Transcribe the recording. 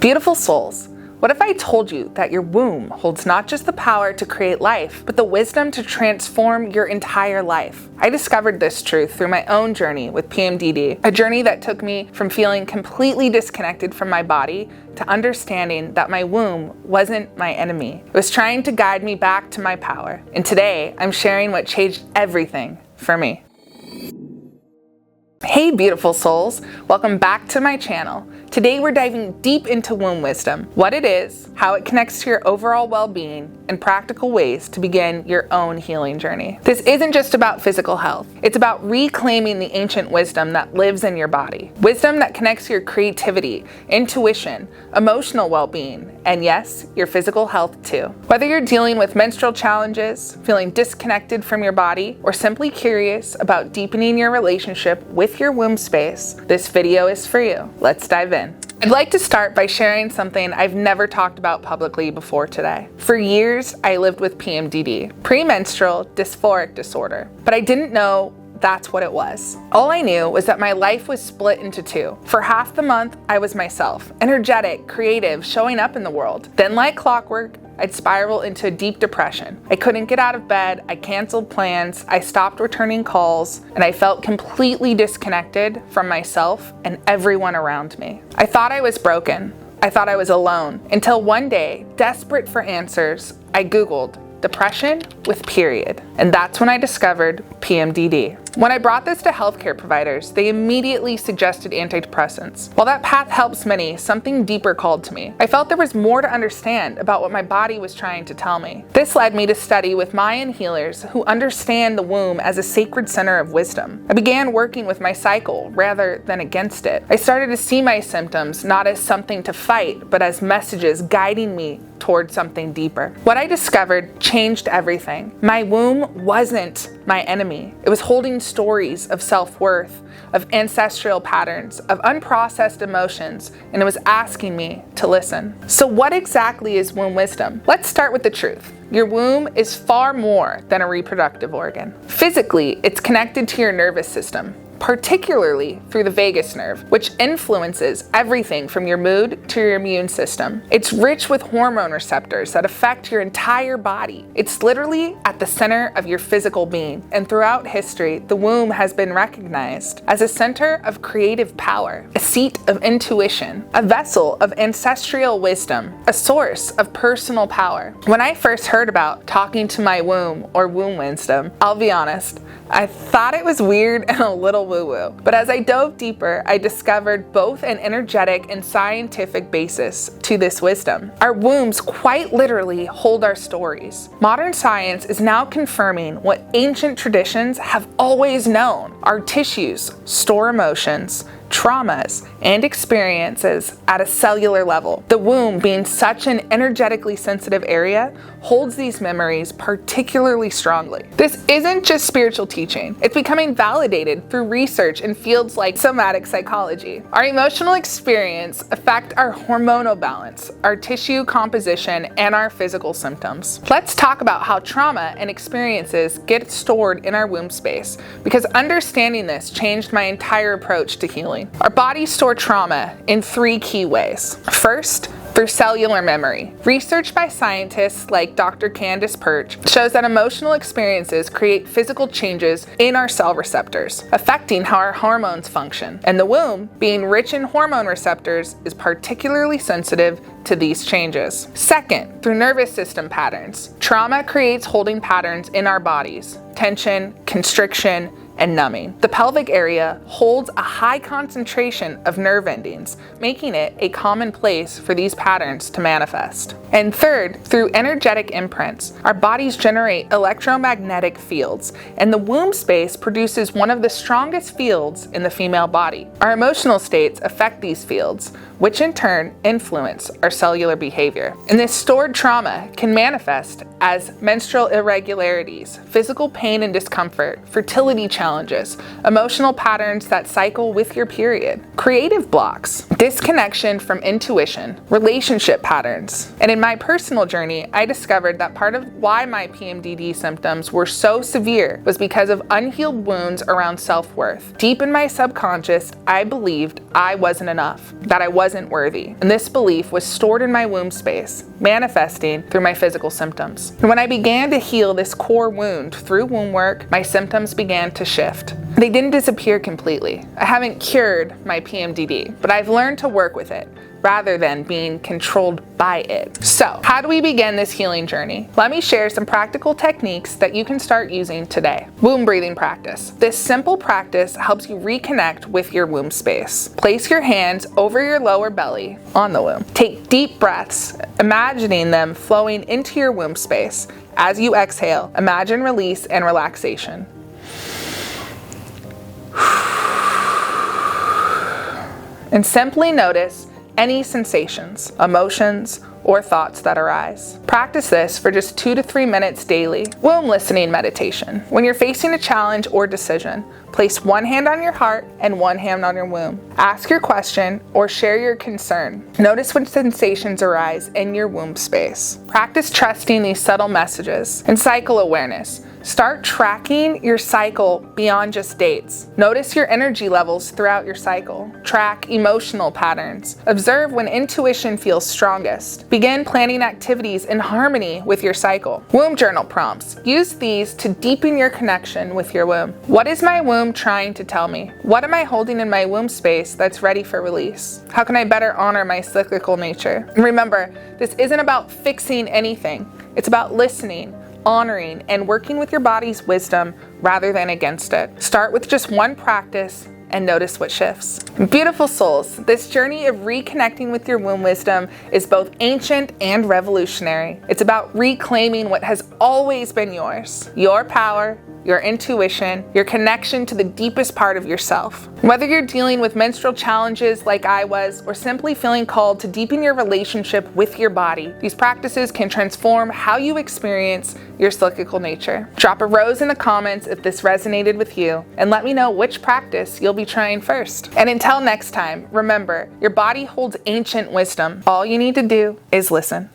Beautiful souls, what if I told you that your womb holds not just the power to create life, but the wisdom to transform your entire life? I discovered this truth through my own journey with PMDD, a journey that took me from feeling completely disconnected from my body to understanding that my womb wasn't my enemy. It was trying to guide me back to my power. And today, I'm sharing what changed everything for me. Hey beautiful souls, welcome back to my channel. Today we're diving deep into womb wisdom, what it is, how it connects to your overall well-being, and practical ways to begin your own healing journey. This isn't just about physical health, it's about reclaiming the ancient wisdom that lives in your body. Wisdom that connects your creativity, intuition, emotional well-being, and yes, your physical health too. Whether you're dealing with menstrual challenges, feeling disconnected from your body, or simply curious about deepening your relationship with your womb space, this video is for you. Let's dive in. I'd like to start by sharing something I've never talked about publicly before today. For years, I lived with PMDD, premenstrual dysphoric disorder, but I didn't know that's what it was. All I knew was that my life was split into two. For half the month, I was myself, energetic, creative, showing up in the world. Then like clockwork, I'd spiral into a deep depression. I couldn't get out of bed, I canceled plans, I stopped returning calls, and I felt completely disconnected from myself and everyone around me. I thought I was broken. I thought I was alone. Until one day, desperate for answers, I Googled depression with period. And that's when I discovered PMDD. When I brought this to healthcare providers, they immediately suggested antidepressants. While that path helps many, something deeper called to me. I felt there was more to understand about what my body was trying to tell me. This led me to study with Mayan healers who understand the womb as a sacred center of wisdom. I began working with my cycle rather than against it. I started to see my symptoms not as something to fight, but as messages guiding me towards something deeper. What I discovered changed everything. My womb wasn't my enemy. It was holding stories of self-worth, of ancestral patterns, of unprocessed emotions, and it was asking me to listen. So what exactly is womb wisdom? Let's start with the truth. Your womb is far more than a reproductive organ. Physically, it's connected to your nervous system, particularly through the vagus nerve, which influences everything from your mood to your immune system. It's rich with hormone receptors that affect your entire body. It's literally at the center of your physical being. And throughout history, the womb has been recognized as a center of creative power, a seat of intuition, a vessel of ancestral wisdom, a source of personal power. When I first heard about talking to my womb or womb wisdom, I'll be honest, I thought it was weird and a little woo-woo. But as I dove deeper, I discovered both an energetic and scientific basis to this wisdom. Our wombs quite literally hold our stories. Modern science is now confirming what ancient traditions have always known. Our tissues store emotions, traumas, and experiences at a cellular level. The womb, being such an energetically sensitive area, holds these memories particularly strongly. This isn't just spiritual teaching. It's becoming validated through research in fields like somatic psychology. Our emotional experience affect our hormonal balance, our tissue composition, and our physical symptoms. Let's talk about how trauma and experiences get stored in our womb space, because understanding this changed my entire approach to healing. Our bodies store trauma in three key ways. First, through cellular memory. Research by scientists like Dr. Candace Perch shows that emotional experiences create physical changes in our cell receptors, affecting how our hormones function. And the womb, being rich in hormone receptors, is particularly sensitive to these changes. Second, through nervous system patterns. Trauma creates holding patterns in our bodies: tension, constriction, and numbing. The pelvic area holds a high concentration of nerve endings, making it a common place for these patterns to manifest. And third, through energetic imprints, our bodies generate electromagnetic fields, and the womb space produces one of the strongest fields in the female body. Our emotional states affect these fields, which in turn influence our cellular behavior. And this stored trauma can manifest as menstrual irregularities, physical pain and discomfort, fertility challenges, emotional patterns that cycle with your period, creative blocks, disconnection from intuition, relationship patterns. And in my personal journey, I discovered that part of why my PMDD symptoms were so severe was because of unhealed wounds around self-worth. Deep in my subconscious, I believed I wasn't enough, that I wasn't wasn't worthy, and this belief was stored in my womb space, manifesting through my physical symptoms. And when I began to heal this core wound through womb work, my symptoms began to shift. They didn't disappear completely. I haven't cured my PMDD, but I've learned to work with it rather than being controlled by it. So, how do we begin this healing journey? Let me share some practical techniques that you can start using today. Womb breathing practice. This simple practice helps you reconnect with your womb space. Place your hands over your lower belly on the womb. Take deep breaths, imagining them flowing into your womb space. As you exhale, imagine release and relaxation. And simply notice any sensations, emotions, or thoughts that arise. Practice this for just 2 to 3 minutes daily. Womb listening meditation. When you're facing a challenge or decision, place one hand on your heart and one hand on your womb. Ask your question or share your concern. Notice what sensations arise in your womb space. Practice trusting these subtle messages. And cycle awareness. Start tracking your cycle beyond just dates. Notice your energy levels throughout your cycle. Track emotional patterns. Observe when intuition feels strongest. Begin planning activities in harmony with your cycle. Womb journal prompts. Use these to deepen your connection with your womb. What is my womb trying to tell me? What am I holding in my womb space that's ready for release? How can I better honor my cyclical nature? And remember, this isn't about fixing anything. It's about listening, honoring, and working with your body's wisdom rather than against it. Start with just one practice and notice what shifts. Beautiful souls, this journey of reconnecting with your womb wisdom is both ancient and revolutionary. It's about reclaiming what has always been yours, your power, your intuition, your connection to the deepest part of yourself. Whether you're dealing with menstrual challenges like I was, or simply feeling called to deepen your relationship with your body, these practices can transform how you experience your cyclical nature. Drop a rose in the comments if this resonated with you, and let me know which practice you'll be trying first. And until next time, remember, your body holds ancient wisdom. All you need to do is listen.